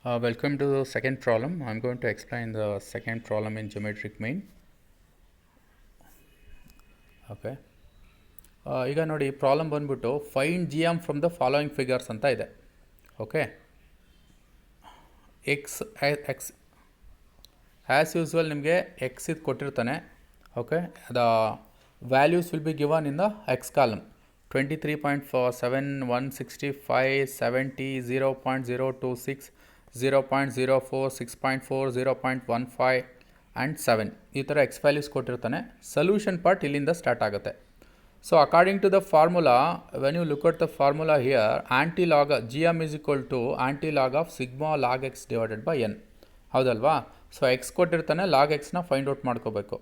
Welcome to the second problem. I'm going to explain the second problem in geometric mean. Okay. ಈಗ ನೋಡಿ problem ಬಂದ್ಬಿಟ್ಟು find G M from the following figures ಅಂತ ಇದೆ. Okay, X as usual ನಿಮಗೆ X ಇದು ಕೊಟ್ಟಿರ್ತಾನೆ. Okay, the values will be given in the X column 23.7, 165, 70, 0.026, 0.04, 6.4, 0.15 and 7 ಈ ಥರ ಎಕ್ಸ್ ವ್ಯಾಲ್ಯೂಸ್ ಕೊಟ್ಟಿರ್ತಾನೆ. ಸೊಲ್ಯೂಷನ್ ಪಾರ್ಟ್ ಇಲ್ಲಿಂದ ಸ್ಟಾರ್ಟ್ ಆಗುತ್ತೆ. So according to the formula, when you look at the formula here, anti-log gm is equal to anti-log of sigma log x divided by n. ಹೌದಲ್ವಾ? So X ಕೊಟ್ಟಿರ್ತಾನೆ, log ಎಕ್ಸ್ನ find out ಮಾಡ್ಕೋಬೇಕು.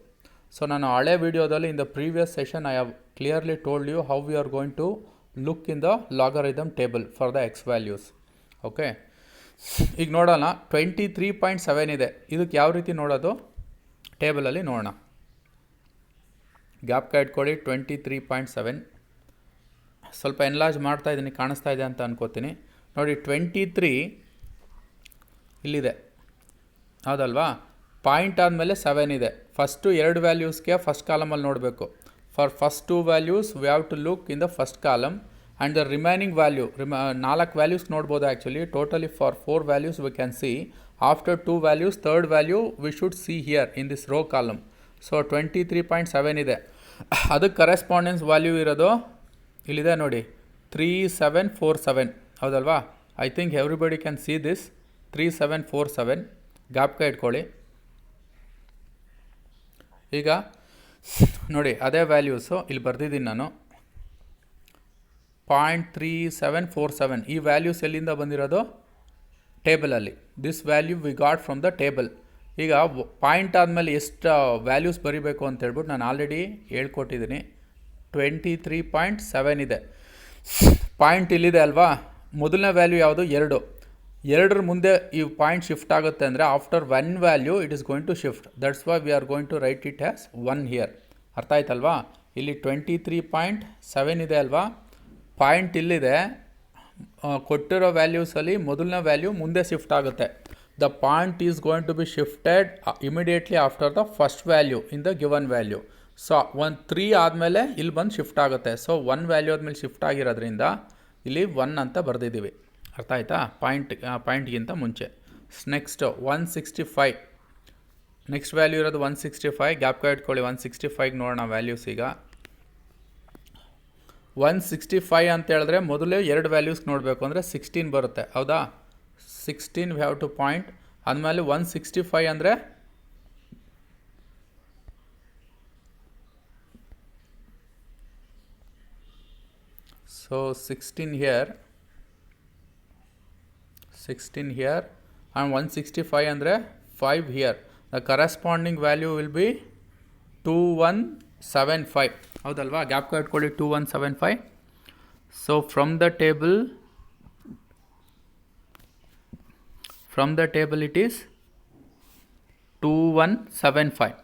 So ನಾನು ಹಳೆ ವಿಡಿಯೋದಲ್ಲಿ in the previous session I have clearly told you how we are going to look in the logarithm table for the X values. Okay, ಈಗ ನೋಡೋಣ. 23.7 ಇದೆ. ಇದಕ್ಕೆ ಯಾವ ರೀತಿ ನೋಡೋದು ಟೇಬಲಲ್ಲಿ ನೋಡೋಣ. ಗ್ಯಾಪ್ ಇಟ್ಕೊಳ್ಳಿ. 23.7 ಸ್ವಲ್ಪ ಎನ್ಲಾರ್ಜ್ ಮಾಡ್ತಾ ಇದ್ದೀನಿ, ಕಾಣಿಸ್ತಾ ಇದೆ ಅಂತ ಅನ್ಕೋತೀನಿ. ನೋಡಿ 23 ಇಲ್ಲಿದೆ, ಹೌದಲ್ವಾ? ಪಾಯಿಂಟ್ ಆದಮೇಲೆ 7 ಇದೆ. ಫಸ್ಟು ಎರಡು ವ್ಯಾಲ್ಯೂಸ್ಗೆ ಫಸ್ಟ್ ಕಾಲಮಲ್ಲಿ ನೋಡಬೇಕು. For first two values we have to look in the first column and the remaining value 4 values ನೋಡ್ಬೋದು actually. Totally for 4 values we can see. After 2 values third value we should see here in this row column. So 23.7 ಇದೆ. ಅದಕ್ಕೆ correspondence value ಇರೋದು ಇಲ್ಲಿದೆ ನೋಡಿ, 3747. ಹೌದಲ್ವಾ? I think everybody can see this 3747. ಜ್ಞಾಪಕ ಇಟ್ಕೊಳ್ಳಿ. ಈಗ ನೋಡಿ ಅದೇ ವ್ಯಾಲ್ಯೂಸು ಇಲ್ಲಿ ಬರ್ದಿದ್ದೀನಿ ನಾನು. 0.3747 ಈ ವ್ಯಾಲ್ಯೂಸ್ ಎಲ್ಲಿಂದ ಬಂದಿರೋದು? ಟೇಬಲಲ್ಲಿ. This value we got from the table. ಈಗ ಪಾಯಿಂಟ್ ಆದಮೇಲೆ ಎಷ್ಟು ವ್ಯಾಲ್ಯೂಸ್ ಬರೀಬೇಕು ಅಂತ ಹೇಳ್ಬಿಟ್ಟು ನಾನು ಆಲ್ರೆಡಿ ಹೇಳ್ಕೊಟ್ಟಿದ್ದೀನಿ. 23.7 ಇದೆ. ಪಾಯಿಂಟ್ ಇಲ್ಲಿದೆ ಅಲ್ವಾ? ಮೊದಲನೇ ವ್ಯಾಲ್ಯೂ ಯಾವುದು? 2. 2ರ ಮುಂದೆ ಈ ಪಾಯಿಂಟ್ ಶಿಫ್ಟ್ ಆಗುತ್ತೆ ಅಂದರೆ after 1 value it is going to shift. That's why we are going to write it as 1 here. ಅರ್ಥ ಆಯ್ತಲ್ವಾ? ಇಲ್ಲಿ 23.7 ಇದೆ ಅಲ್ವಾ? ಪಾಯಿಂಟ್ ಇಲ್ಲಿದೆ. ಕೊಟ್ಟಿರೋ ವ್ಯಾಲ್ಯೂಸಲ್ಲಿ ಮೊದಲನೇ ವ್ಯಾಲ್ಯೂ ಮುಂದೆ ಶಿಫ್ಟ್ ಆಗುತ್ತೆ. The point is going to be shifted immediately after the first value in the given value. So 3 ಆದಮೇಲೆ ಇಲ್ಲಿ ಬಂದು ಶಿಫ್ಟ್ ಆಗುತ್ತೆ. ಸೊ 1 ವ್ಯಾಲ್ಯೂ ಆದಮೇಲೆ ಶಿಫ್ಟ್ ಆಗಿರೋದ್ರಿಂದ ಇಲ್ಲಿ 1 ಅಂತ ಬರೆದಿದ್ದೀವಿ. ಅರ್ಥ ಆಯ್ತಾ? ಪಾಯಿಂಟ್ಗಿಂತ ಮುಂಚೆ. ನೆಕ್ಸ್ಟ್ 165. ನೆಕ್ಸ್ಟ್ ವ್ಯಾಲ್ಯೂ ಇರೋದು 165. ಗ್ಯಾಪ್ ಇಟ್ಕೊಳ್ಳಿ. 165 ನೋಡೋಣ ವ್ಯಾಲ್ಯೂಸ್. ಈಗ 165 ಅಂತ ಹೇಳಿದ್ರೆ ಮೊದಲೇ 2 ವ್ಯಾಲ್ಯೂಸ್ ನೋಡಬೇಕು ಅಂದರೆ 16 ಬರುತ್ತೆ. ಹೌದಾ? 16 ವಿ ಹ್ಯಾವ್ ಟು ಪಾಯಿಂಟ್. ಆದಮೇಲೆ 165 ಅಂದರೆ ಸೊ 16 ಹಿಯರ್ ಆ್ಯಂಡ್ 165 ಅಂದರೆ 5 here. The corresponding value will be 2175. ಹೌದಲ್ವಾ? ಗ್ಯಾಪ್ ಇಟ್ಕೊಳ್ಳಿ. 2175. So from the table it is 2175.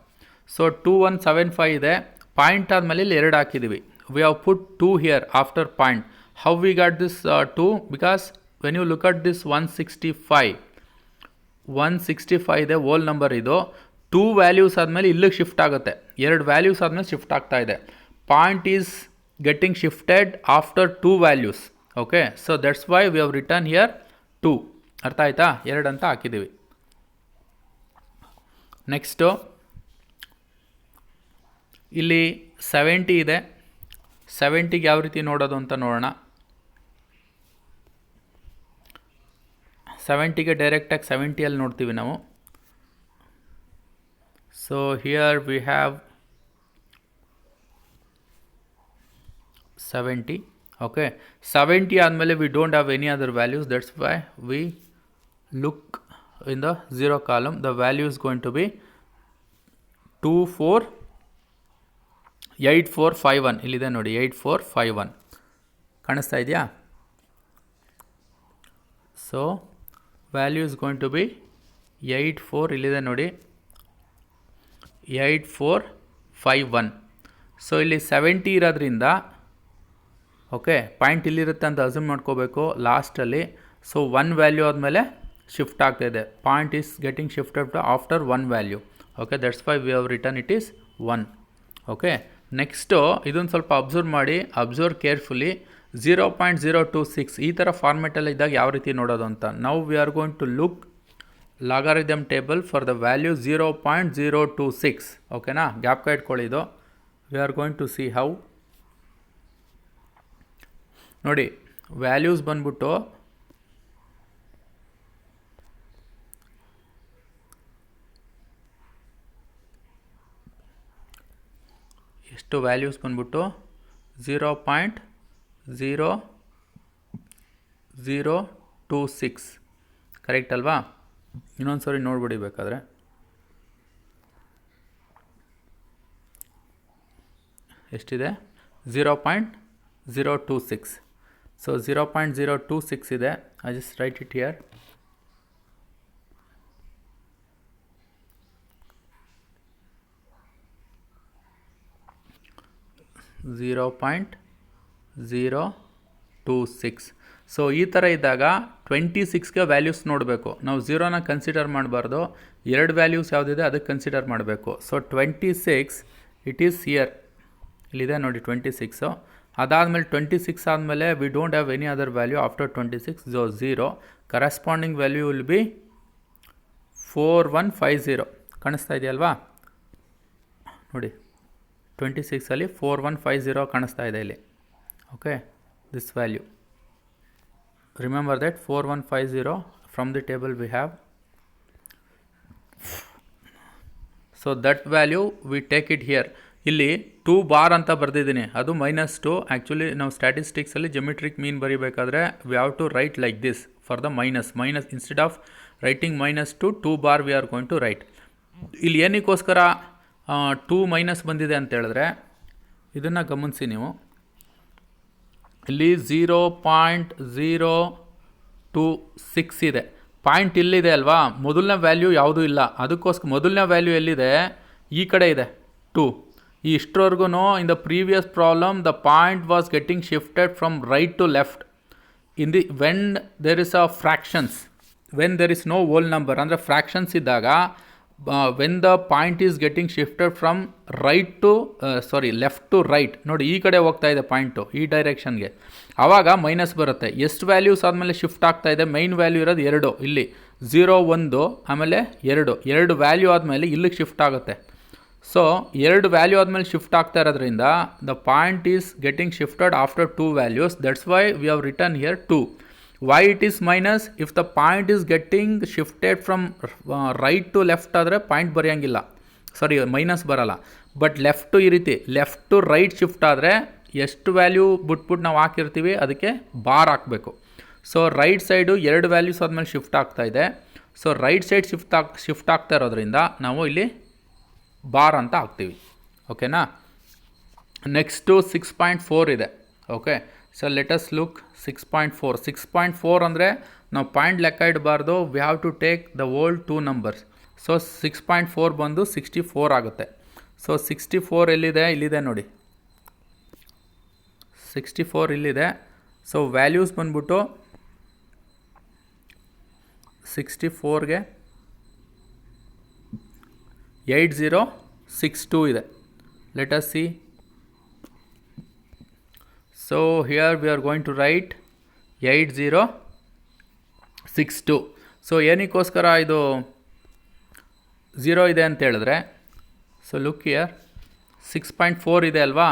So 2175 ಇದೆ. ಪಾಯಿಂಟ್ ಆದಮೇಲೆ ಇಲ್ಲಿ 2 ಹಾಕಿದ್ದೀವಿ. We have put 2 here after point. How we got this 2? Because when you look at this 165 ಇದೆ, ಓಲ್ number ಇದು. 2 values ಆದಮೇಲೆ ಇಲ್ಲಿಗೆ ಶಿಫ್ಟ್ ಆಗುತ್ತೆ. 2 ವ್ಯಾಲ್ಯೂಸ್ ಆದಮೇಲೆ ಶಿಫ್ಟ್ ಆಗ್ತಾ ಇದೆ. Point is getting shifted after 2 values. Okay, so that's why we have written here 2. ಅರ್ಥ ಆಯ್ತಾ? 2 ಅಂತ ಹಾಕಿದ್ದೀವಿ. ನೆಕ್ಸ್ಟು ಇಲ್ಲಿ 70 ಇದೆ. 70ಗೆ ಯಾವ ರೀತಿ ನೋಡೋದು ಅಂತ ನೋಡೋಣ. 70ಗೆ ಡೈರೆಕ್ಟಾಗಿ 70ಅಲ್ಲಿ ನೋಡ್ತೀವಿ ನಾವು. So here we have 70. Okay, 70 ಆದಮೇಲೆ we don't have any other values. That's why we look in the 0 column. The value is going to be 248451. ಇಲ್ಲಿದೆ ನೋಡಿ 8451. ಕಾಣಿಸ್ತಾ ಇದೆಯಾ? So value is going to be 84. ಇಲ್ಲಿದೆ ನೋಡಿ 8451. ಸೊ ಇಲ್ಲಿ 70 ಇರೋದ್ರಿಂದ okay point ಇಲ್ಲಿರುತ್ತೆ ಅಂತ ಅಸ್ಯೂಮ್ ಮಾಡ್ಕೋಬೇಕು ಲಾಸ್ಟಲ್ಲಿ. ಸೊ 1 ವ್ಯಾಲ್ಯೂ ಆದಮೇಲೆ ಶಿಫ್ಟ್ ಆಗ್ತಾ ಇದೆ. Point is getting shifted after one value. Okay, that's why we have return it is 1. Okay, next ಇದೊಂದು ಸ್ವಲ್ಪ ಅಬ್ಸರ್ವ್ ಮಾಡಿ, ಅಬ್ಸರ್ವ್ ಕೇರ್ಫುಲಿ. 0.026 ಈ ಥರ ಫಾರ್ಮೆಟಲ್ಲಿ ಇದ್ದಾಗ ಯಾವ ರೀತಿ ನೋಡೋದು ಅಂತ. Now we are going to look logarithm table for the value 0.026. ಓಕೆನಾ, ಗ್ಯಾಪ್ ಇಟ್ಕೊಳ್ಳಿ ಇದು. We are going to see how. ನೋಡಿ, ವ್ಯಾಲ್ಯೂಸ್ ಬಂದ್ಬಿಟ್ಟು ಎಷ್ಟು ವ್ಯಾಲ್ಯೂಸ್ ಬಂದ್ಬಿಟ್ಟು 0.0026 ಕರೆಕ್ಟ್ ಅಲ್ವಾ? ಇನ್ನೊಂದು ಸಾರಿ ನೋಡ್ಬಿಡಿ ಬೇಕಾದರೆ. ಎಷ್ಟಿದೆ? 0.026. ಸೊ 0.026 ಇದೆ. I just right it here. .026. So ಈ ಥರ ಇದ್ದಾಗ 26ಗೆ ವ್ಯಾಲ್ಯೂಸ್ ನೋಡಬೇಕು ನಾವು. 0ನ ಕನ್ಸಿಡರ್ ಮಾಡಬಾರ್ದು. ಎರಡು ವ್ಯಾಲ್ಯೂಸ್ ಯಾವುದಿದೆ ಅದಕ್ಕೆ ಕನ್ಸಿಡರ್ ಮಾಡಬೇಕು. ಸೊ 26 ಇಟ್ ಈಸ್ ಹಿಯರ್, ಇಲ್ಲಿದೆ ನೋಡಿ 26. ಅದಾದಮೇಲೆ 26 ಆದಮೇಲೆ we don't have any other value after 26. So 0 corresponding value will be 4150. ಕಾಣಿಸ್ತಾ ಇದೆಯಲ್ವಾ? ನೋಡಿ 26ಅಲ್ಲಿ 4150 ಕಾಣಿಸ್ತಾ ಇದೆ ಇಲ್ಲಿ. Okay, this value, remember that 4150 from the table we have. So that value we take it here. ಇಲ್ಲಿ 2 ಬಾರ್ ಅಂತ ಬರೆದಿದ್ದೀನಿ, ಅದು -2. ಆ್ಯಕ್ಚುಲಿ ನಾವು ಸ್ಟ್ಯಾಟಿಸ್ಟಿಕ್ಸಲ್ಲಿ ಜೆಮಿಟ್ರಿಕ್ ಮೀನ್ ಬರೀಬೇಕಾದ್ರೆ we have to write like this for the minus instead of writing -2 bar we are going to write. ಇಲ್ಲಿ ಏನಕ್ಕೋಸ್ಕರ 2 minus ಬಂದಿದೆ ಅಂತ ಹೇಳಿದ್ರೆ ಇದನ್ನು ಗಮನಿಸಿ ನೀವು. ಇಲ್ಲಿ 0.026 ಇದೆ. ಪಾಯಿಂಟ್ ಇಲ್ಲಿದೆ ಅಲ್ವಾ? ಮೊದಲನೇ ವ್ಯಾಲ್ಯೂ ಯಾವುದೂ ಇಲ್ಲ. ಅದಕ್ಕೋಸ್ಕರ ಮೊದಲನೇ ವ್ಯಾಲ್ಯೂ ಎಲ್ಲಿದೆ? ಈ ಕಡೆ ಇದೆ 2. ಈ ಇಷ್ಟರವರೆಗೂ in the previous problem the point was getting shifted from right to left in the when there is a fractions, when there is no whole number ಅಂದರೆ ಫ್ರ್ಯಾಕ್ಷನ್ಸ್ ಇದ್ದಾಗ when the point is getting shifted from left to right. ನೋಡಿ ಈ ಕಡೆ ಹೋಗ್ತಾ ಇದೆ point, ಈ ಡೈರೆಕ್ಷನ್ಗೆ, ಆವಾಗ minus ಬರುತ್ತೆ. ಎಷ್ಟು ವ್ಯಾಲ್ಯೂಸ್ ಆದಮೇಲೆ ಶಿಫ್ಟ್ ಆಗ್ತಾ ಇದೆ? ಮೈನ್ ವ್ಯಾಲ್ಯೂ ಇರೋದು 2, ಇಲ್ಲಿ 0 1 ಆಮೇಲೆ 2 ವ್ಯಾಲ್ಯೂ ಆದಮೇಲೆ ಇಲ್ಲಿಗೆ ಶಿಫ್ಟ್ ಆಗುತ್ತೆ. ಸೊ 2 ವ್ಯಾಲ್ಯೂ ಆದಮೇಲೆ ಶಿಫ್ಟ್ ಆಗ್ತಾ ಇರೋದ್ರಿಂದ the point is getting shifted after 2 values. That's why we have written here 2. Why it is minus? If the point is getting shifted from right to left ಆದರೆ point ಬರೆಯೋಂಗಿಲ್ಲ, minus ಬರಲ್ಲ. But left ಈ ರೀತಿ left to right shift ಆದರೆ ಎಷ್ಟು value ಬಿಟ್ಬಿಟ್ಟು ನಾವು ಹಾಕಿರ್ತೀವಿ ಅದಕ್ಕೆ ಬಾರ್ ಹಾಕಬೇಕು. ಸೊ ರೈಟ್ ಸೈಡು 2 ವ್ಯಾಲ್ಯೂಸ್ ಆದಮೇಲೆ ಶಿಫ್ಟ್ ಆಗ್ತಾ ಇದೆ. ಸೊ ರೈಟ್ ಸೈಡ್ ಶಿಫ್ಟ್ ಆಗ್ತಾ ಇರೋದ್ರಿಂದ ನಾವು ಇಲ್ಲಿ ಬಾರ್ ಅಂತ ಹಾಕ್ತೀವಿ. ಓಕೆನಾ? ನೆಕ್ಸ್ಟು 6.4 ಇದೆ. Okay, so let us look 6.4. 6.4 ಅಂದರೆ ನಾವು ಪಾಯಿಂಟ್ ಲೆಕ್ಕ ಇಡಬಾರ್ದು. We have to take the old 2 numbers. So 6.4 ಬಂದು 64 ಆಗುತ್ತೆ. ಸೊ 64 ಎಲ್ಲಿದೆ? ಇಲ್ಲಿದೆ ನೋಡಿ, 64 ಇಲ್ಲಿದೆ. ಸೊ ವ್ಯಾಲ್ಯೂಸ್ ಬಂದ್ಬಿಟ್ಟು 64ಗೆ 8062 ಇದೆ. Let us see. So here we are going to write 8062. So ಏನಕ್ಕೋಸ್ಕರ ಇದು 0 ಇದೆ ಅಂತ ಹೇಳಿದ್ರೆ, ಸೊ ಲುಕ್ ಹಿಯರ್ 6.4 ಇದೆ ಅಲ್ವಾ?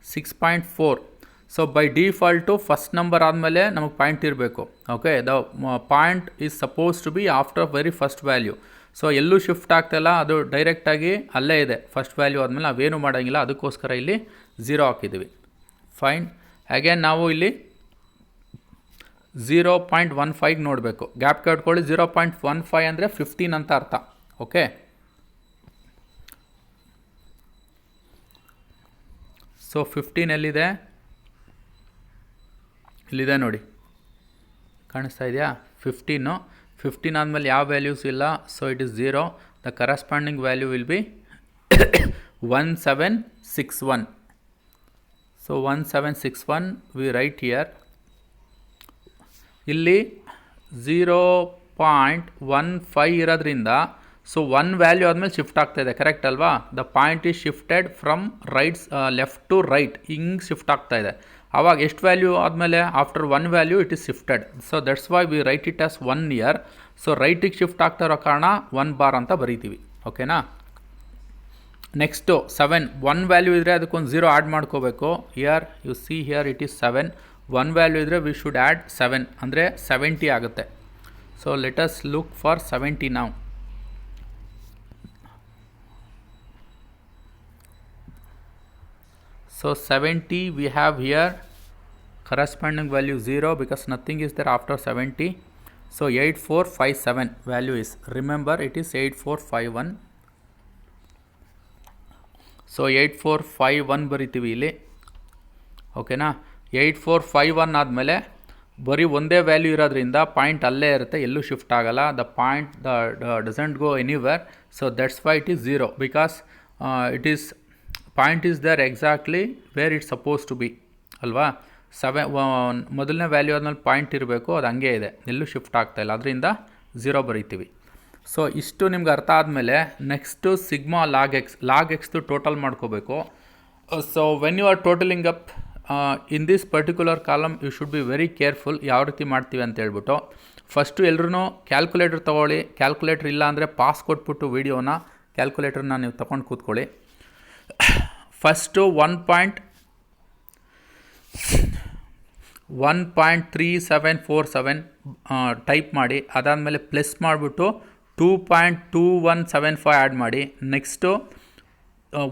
6.4. So by default first number ಆದಮೇಲೆ ನಮಗೆ ಪಾಯಿಂಟ್ ಇರಬೇಕು. Okay, the point is suppose to be after very first value. So ಎಲ್ಲೂ ಶಿಫ್ಟ್ ಆಗ್ತಾಯಿಲ್ಲ, ಅದು ಡೈರೆಕ್ಟಾಗಿ ಅಲ್ಲೇ ಇದೆ ಫಸ್ಟ್ ವ್ಯಾಲ್ಯೂ ಆದಮೇಲೆ ನಾವೇನು ಮಾಡೋಂಗಿಲ್ಲ. ಅದಕ್ಕೋಸ್ಕರ ಇಲ್ಲಿ 0 ಹಾಕಿದ್ದೀವಿ. ಫೈನ್. ಅಗೇನ್ ನಾವು ಇಲ್ಲಿ 0.15 ನೋಡಬೇಕು. ಗ್ಯಾಪ್ ಕಟ್ಕೊಳ್ಳಿ. 0.15 ಅಂದರೆ 15 ಅಂತ ಅರ್ಥ. ಓಕೆ, ಸೊ 15 ಎಲ್ಲಿದೆ? ಇಲ್ಲಿದೆ ನೋಡಿ, ಕಾಣಿಸ್ತಾ ಇದೆಯಾ? 15 ಆದಮೇಲೆ ಯಾವ ವ್ಯಾಲ್ಯೂಸ್ ಇಲ್ಲ. So it is 0. The corresponding value will be 1761. So 1761 we write here. ಇಲ್ಲಿ 0 0.15 ಇರೋದ್ರಿಂದ ಸೊ 1 ವ್ಯಾಲ್ಯೂ ಆದಮೇಲೆ ಶಿಫ್ಟ್ ಆಗ್ತಾಯಿದೆ, ಕರೆಕ್ಟ್ ಅಲ್ವಾ? The point is shifted from left to right, ಹಿಂಗೆ ಶಿಫ್ಟ್ ಆಗ್ತಾಯಿದೆ. ಆವಾಗ ಎಷ್ಟು ವ್ಯಾಲ್ಯೂ ಆದಮೇಲೆ after 1 value it is shifted. So that's why we write it as 1 here. So ರೈಟಿಗೆ ಶಿಫ್ಟ್ ಆಗ್ತಾ ಇರೋ ಕಾರಣ 1 ಬಾರ್ ಅಂತ ಬರೀತೀವಿ. ಓಕೆನಾ? ನೆಕ್ಸ್ಟು 7, 1 ವ್ಯಾಲ್ಯೂ ಇದ್ದರೆ ಅದಕ್ಕೊಂದು 0 ಆ್ಯಡ್ ಮಾಡ್ಕೋಬೇಕು. Here U see here it is 7. 1 value ಇದ್ದರೆ ವಿ ಶುಡ್ ಆ್ಯಡ್ 7 ಅಂದರೆ 70 ಆಗುತ್ತೆ. So let us look for 70 ನಾವು. So 70 we have here corresponding value 0 because nothing is there after 70. So 8457 value is, remember it is 8451. So 8451 ಬರಿತೀವಿ ಇಲ್ಲಿ. ಓಕೆನಾ? 8451 ಆದಮೇಲೆ ಬರೀ ಒಂದೇ ವ್ಯಾಲ್ಯೂ ಇರೋದ್ರಿಂದ ಪಾಯಿಂಟ್ ಅಲ್ಲೇ ಇರುತ್ತೆ, ಎಲ್ಲೂ ಶಿಫ್ಟ್ ಆಗಲ್ಲ. The point doesn't go anywhere. So that's why it is 0 because it is point is there exactly where it's suppose to be ಅಲ್ವಾ? ಮೊದಲನೇ ವ್ಯಾಲ್ಯೂ ಆದಮೇಲೆ ಪಾಯಿಂಟ್ ಇರಬೇಕು, ಅದು ಹಂಗೆ ಇದೆ, ಎಲ್ಲೂ ಶಿಫ್ಟ್ ಆಗ್ತಾಯಿಲ್ಲ, ಅದರಿಂದ 0 ಬರೀತೀವಿ. ಸೊ ಇಷ್ಟು ನಿಮ್ಗೆ ಅರ್ಥ ಆದಮೇಲೆ ನೆಕ್ಸ್ಟು ಸಿಗ್ಮಾ ಲಾಗ್ ಎಕ್ಸ್ದು ಟೋಟಲ್ ಮಾಡ್ಕೋಬೇಕು. So when you are totaling up in this particular column you should be very careful. ಯಾವ ರೀತಿ ಮಾಡ್ತೀವಿ ಅಂತ ಹೇಳ್ಬಿಟ್ಟು ಫಸ್ಟು ಎಲ್ಲರೂ ಕ್ಯಾಲ್ಕುಲೇಟರ್ ತೊಗೊಳ್ಳಿ. ಕ್ಯಾಲ್ಕುಲೇಟರ್ ಇಲ್ಲ ಅಂದರೆ ಪಾಸ್ ಕೊಟ್ಬಿಟ್ಟು ವೀಡಿಯೋನ ಕ್ಯಾಲ್ಕುಲೇಟರ್ನ ನೀವು ತೊಗೊಂಡು ಕೂತ್ಕೊಳ್ಳಿ. ಫಸ್ಟು 1.3747 ಟೈಪ್ ಮಾಡಿ, ಅದಾದಮೇಲೆ ಪ್ಲಸ್ ಮಾಡಿಬಿಟ್ಟು 2.2175 ಆ್ಯಡ್ ಮಾಡಿ. ನೆಕ್ಸ್ಟು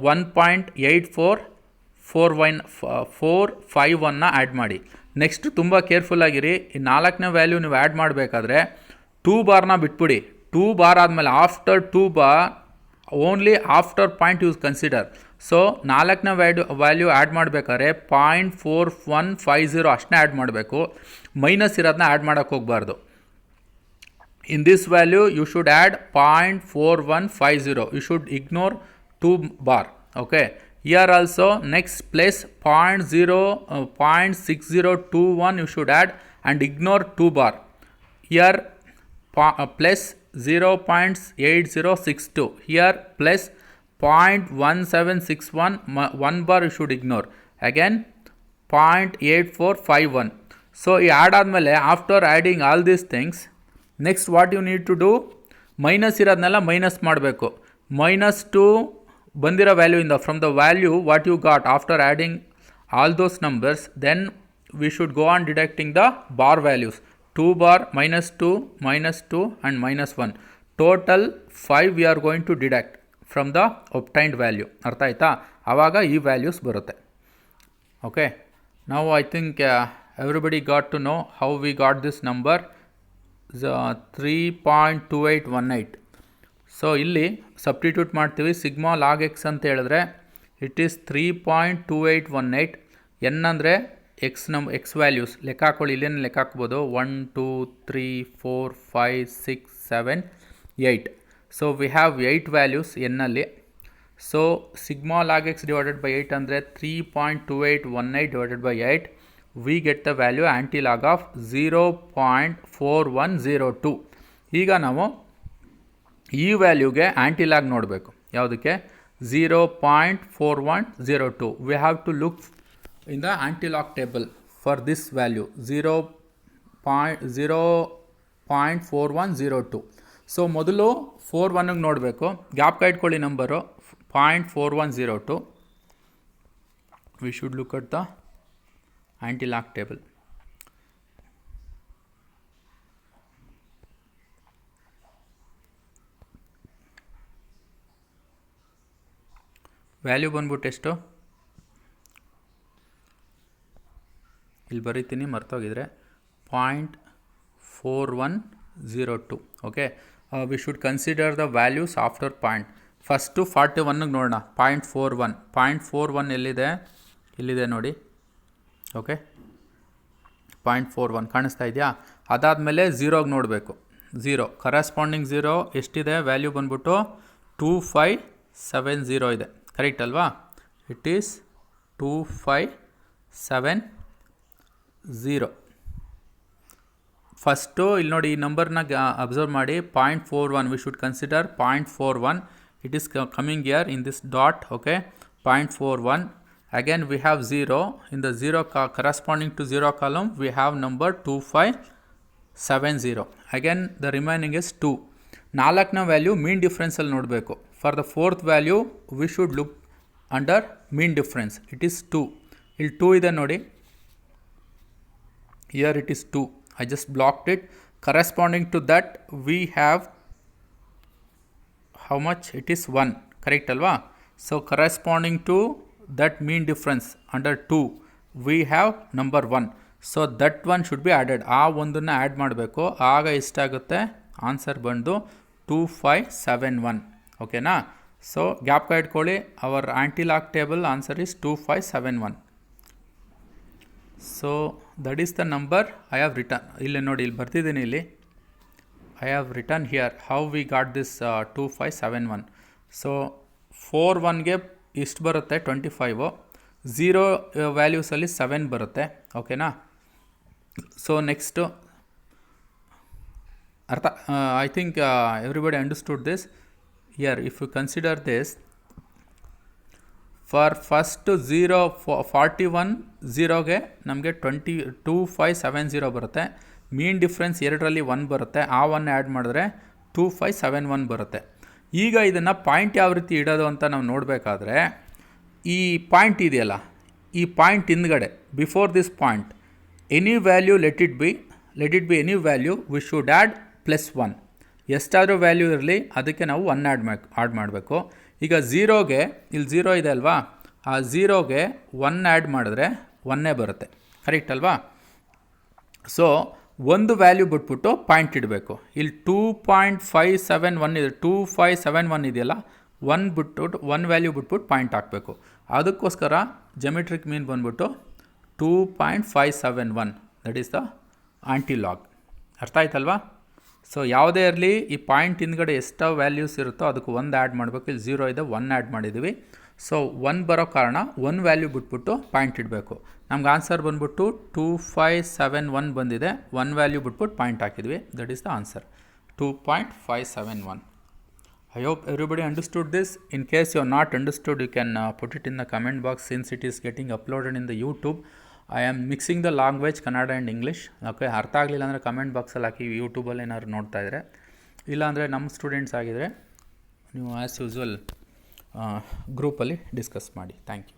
1.8451 ಆ್ಯಡ್ ಮಾಡಿ. ನೆಕ್ಸ್ಟ್ ತುಂಬ ಕೇರ್ಫುಲ್ಲಾಗಿರಿ, ಈ 4ನೇ ವ್ಯಾಲ್ಯೂ ನೀವು ಆ್ಯಡ್ ಮಾಡಬೇಕಾದ್ರೆ 2 ಬಾರ್ನ ಬಿಟ್ಬಿಡಿ. 2 ಬಾರ್ ಆದಮೇಲೆ after 2 bar only after point use consider. So 4ನೇ ವ್ಯಾಲ್ಯೂ ಆ್ಯಡ್ ಮಾಡಬೇಕಾದ್ರೆ 0.4150 ಅಷ್ಟನ್ನೇ ಆ್ಯಡ್ ಮಾಡಬೇಕು, ಮೈನಸ್ ಇರೋದನ್ನ ಆ್ಯಡ್ ಮಾಡೋಕ್ಕೆ ಹೋಗಬಾರ್ದು. In this value you should add 0.4150. You should ignore 2 bar. Okay, here also next place 0.6021 you should add and ignore 2 bar. Here plus 0.8062. Here plus 0.1761. 1 bar you should ignore. Again 0.8451. So you add ಆದಮೇಲೆ after adding all these things, next what you need to do, minus ಇರೋದನ್ನೆಲ್ಲ minus ಮಾಡಬೇಕು. -2 ಬಂದಿರೋ ವ್ಯಾಲ್ಯೂಯಿಂದ from the value what you got after adding all those numbers, then we should go on deducting the bar values. 2 bar, -2, -2 and -1. Total 5 we are going to deduct from the obtained value. ಅರ್ಥ ಆಯ್ತಾ? ಆವಾಗ ಈ values ಬರುತ್ತೆ. Okay, now I think everybody got to know how we got this number, 3.2818. So ಇಲ್ಲಿ substitute ಮಾಡ್ತೀವಿ. Sigma log X ಅಂತ ಹೇಳಿದ್ರೆ it is 3.2818. N ಅಂದರೆ ಎಕ್ಸ್ ವ್ಯಾಲ್ಯೂಸ್ ಲೆಕ್ಕ ಹಾಕೊಳ್ಳಿ. ಇಲ್ಲೇನು ಲೆಕ್ಕ ಹಾಕ್ಬೋದು, 1 2 3 4 5 6 7 8. ಸೊ ವಿ ಹ್ಯಾವ್ 8 ವ್ಯಾಲ್ಯೂಸ್ ಎನ್ನಲ್ಲಿ. So sigma log x divided by 8 ಅಂದರೆ 3.2818 divided by 8. We get the value anti log of 0.4102. ಈಗ ನಾವು ಈ ವ್ಯಾಲ್ಯೂಗೆ ಆ್ಯಂಟಿ ಲಾಗ್ ನೋಡಬೇಕು. ಯಾವುದಕ್ಕೆ? 0.4102. we have to look in the anti-log table for this value 0.4102. So ಮೊದಲು 41ಗೆ ನೋಡಬೇಕು, ಗ್ಯಾಪ್ಕ ಇಟ್ಕೊಳ್ಳಿ number 0.4102. we should look at the anti-log table. Value ಬಂದ್ಬಿಟ್ಟು ಎಷ್ಟು ಇಲ್ಲಿ ಬರೀತೀನಿ, ಮರ್ತೋಗಿದ್ರೆ 0.4102. Okay, we should consider the values after point. First 41ಗೆ ನೋಡೋಣ. 0.41 ಎಲ್ಲಿದೆ? ಇಲ್ಲಿದೆ ನೋಡಿ. ಓಕೆ, 0.41 ಕಾಣಿಸ್ತಾ ಇದೆಯಾ? ಅದಾದಮೇಲೆ 0ಗೆ ನೋಡಬೇಕು. 0 ಕರೆಸ್ಪಾಂಡಿಂಗ್ 0 ಎಷ್ಟಿದೆ? ವ್ಯಾಲ್ಯೂ ಬಂದ್ಬಿಟ್ಟು 2570 ಇದೆ. ಕರೆಕ್ಟ್ ಅಲ್ವಾ? It is 2570. ಫಸ್ಟು ಇಲ್ಲಿ ನೋಡಿ ಈ ನಂಬರ್ನ ಅಬ್ಸರ್ವ್ ಮಾಡಿ 0.41 V should consider 0.41 it is coming year in this dot okay 0.41 again we have 0 in the 0 corresponding to 0 column we have number 2570 again the remaining is 2 ನಾಲ್ಕನ value ಮೀನ್ ಡಿಫ್ರೆನ್ಸಲ್ಲಿ ನೋಡಬೇಕು for the fourth value we should look under mean difference it is 2 ಇಲ್ಲಿ 2 ಇದೆ ನೋಡಿ here it is 2 I just blocked it corresponding to that we have how much it is 1 correct alva so corresponding to that mean difference under 2 we have number 1 so that one should be added ಆ ಒಂದನ್ನು add ಮಾಡಬೇಕು ಆಗ ಎಷ್ಟಾಗುತ್ತೆ answer ಬಂದು 2571 ಓಕೆನಾ so gap ಇಟ್ಕೊಳ್ಳಿ our anti log table answer is 2571 so that is the number I have written ಇಲ್ಲಿ ನೋಡಿ ಇಲ್ಲಿ ಬರ್ತಿದ್ದೀನಿ ಇಲ್ಲಿ I have written here how we got this 2571 so 41ಗೆ ಇಷ್ಟು ಬರುತ್ತೆ 25 ಝೀರೋ ವ್ಯಾಲ್ಯೂಸಲ್ಲಿ 7 ಬರುತ್ತೆ ಓಕೆನಾ ಸೊ ನೆಕ್ಸ್ಟು ಅರ್ಥ I think everybody understood this here if you consider this for first 41 ಝೀರೋಗೆ ನಮಗೆ 2570 ಬರುತ್ತೆ ಮೀನ್ ಡಿಫ್ರೆನ್ಸ್ ಎರಡರಲ್ಲಿ 1 ಬರುತ್ತೆ ಆ 1 ಆ್ಯಡ್ ಮಾಡಿದ್ರೆ 2571 ಬರುತ್ತೆ ಈಗ ಇದನ್ನು ಪಾಯಿಂಟ್ ಯಾವ ರೀತಿ ಇಡೋದು ಅಂತ ನಾವು ನೋಡಬೇಕಾದ್ರೆ ಈ ಪಾಯಿಂಟ್ ಇದೆಯಲ್ಲ ಈ ಪಾಯಿಂಟ್ ಹಿಂದ್ಗಡೆ before this point any value let it be any value we should add +1 ಎಷ್ಟಾದರೂ ವ್ಯಾಲ್ಯೂ ಇರಲಿ ಅದಕ್ಕೆ ನಾವು 1 ಆ್ಯಡ್ ಮಾಡಬೇಕು ಈಗ ಝೀರೋಗೆ ಇಲ್ಲಿ 0 ಇದೆ ಅಲ್ವಾ ಆ ಝೀರೋಗೆ 1 ಆ್ಯಡ್ ಮಾಡಿದ್ರೆ 1 ಬರುತ್ತೆ ಕರೆಕ್ಟ್ ಅಲ್ವಾ ಸೊ ಒಂದು ವ್ಯಾಲ್ಯೂ ಬಿಟ್ಬಿಟ್ಟು ಪಾಯಿಂಟ್ ಇಡಬೇಕು ಇಲ್ಲಿ 2.571 ಇದೆ 2571 ಇದೆಯಲ್ಲ 1 ವ್ಯಾಲ್ಯೂ ಬಿಟ್ಬಿಟ್ಟು ಪಾಯಿಂಟ್ ಹಾಕಬೇಕು ಅದಕ್ಕೋಸ್ಕರ ಜೆಮೆಟ್ರಿಕ್ ಮೀನ್ ಬಂದ್ಬಿಟ್ಟು 2.571 that is the aunty log ಅರ್ಥ ಆಯ್ತಲ್ವಾ ಸೊ ಯಾವುದೇ ಇರಲಿ ಈ ಪಾಯಿಂಟ್ ಹಿಂದ್ಗಡೆ ಎಷ್ಟು ವ್ಯಾಲ್ಯೂಸ್ ಇರುತ್ತೋ ಅದಕ್ಕೆ 1 ಆ್ಯಡ್ ಮಾಡಬೇಕು ಇಲ್ಲಿ 0 ಇದೆ 1 ಆ್ಯಡ್ ಮಾಡಿದ್ದೀವಿ ಸೊ 1 ಬರೋ ಕಾರಣ 1 ವ್ಯಾಲ್ಯೂ ಬಿಟ್ಬಿಟ್ಟು ಪಾಯಿಂಟ್ ಇಡಬೇಕು ನಮ್ಗೆ ಆನ್ಸರ್ ಬಂದ್ಬಿಟ್ಟು 2571 ಬಂದಿದೆ 1 ವ್ಯಾಲ್ಯೂ ಬಿಟ್ಬಿಟ್ಟು ಪಾಯಿಂಟ್ ಹಾಕಿದ್ವಿ that is the answer 2.571 I hope everybody understood this. In case you are not understood, you can put it in the comment box since it is getting uploaded in the YouTube. I am mixing the language Kannada and English. Okay, ಅರ್ಥ ಆಗಲಿಲ್ಲ ಅಂದರೆ comment ಬಾಕ್ಸಲ್ಲಿ ಹಾಕಿ ಯೂಟ್ಯೂಬಲ್ಲಿ ಏನಾದ್ರು ನೋಡ್ತಾ ಇದ್ದರೆ ಇಲ್ಲಾಂದರೆ ನಮ್ಮ ಸ್ಟೂಡೆಂಟ್ಸ್ ಆಗಿದರೆ ನೀವು ಆ್ಯಸ್ ಯೂಸ್ವಲ್ ಗ್ರೂಪಲ್ಲಿ ಡಿಸ್ಕಸ್ ಮಾಡಿ ಥ್ಯಾಂಕ್ ಯು